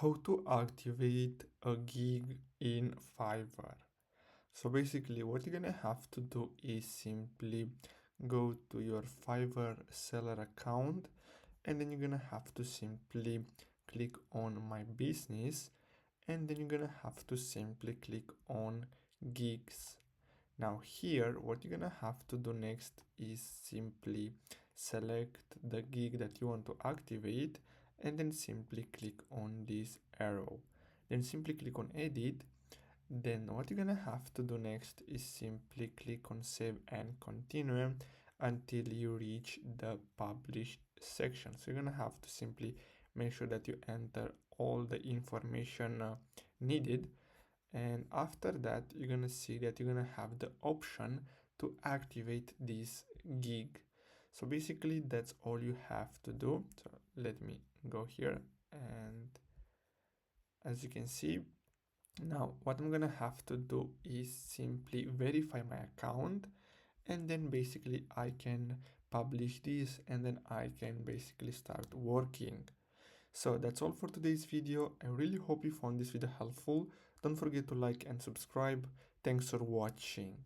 How to activate a gig in Fiverr. So basically what you're gonna have to do is simply go to your Fiverr seller account, and then you're gonna have to simply click on my business, and then you're gonna have to simply click on gigs. Now here, what you're gonna have to do next is simply select the gig that you want to activate, and then simply click on this arrow. Then simply click on edit. Then what you're gonna have to do next is simply click on save and continue until you reach the publish section. So you're gonna have to simply make sure that you enter all the information needed, and after that you're gonna see that you're gonna have the option to activate this gig. So basically that's all you have to do. So let me go here, and as you can see, now what I'm gonna have to do is simply verify my account, and then basically I can publish this, and then I can basically start working. So that's all for today's video. I really hope you found this video helpful. Don't forget to like and subscribe. Thanks for watching.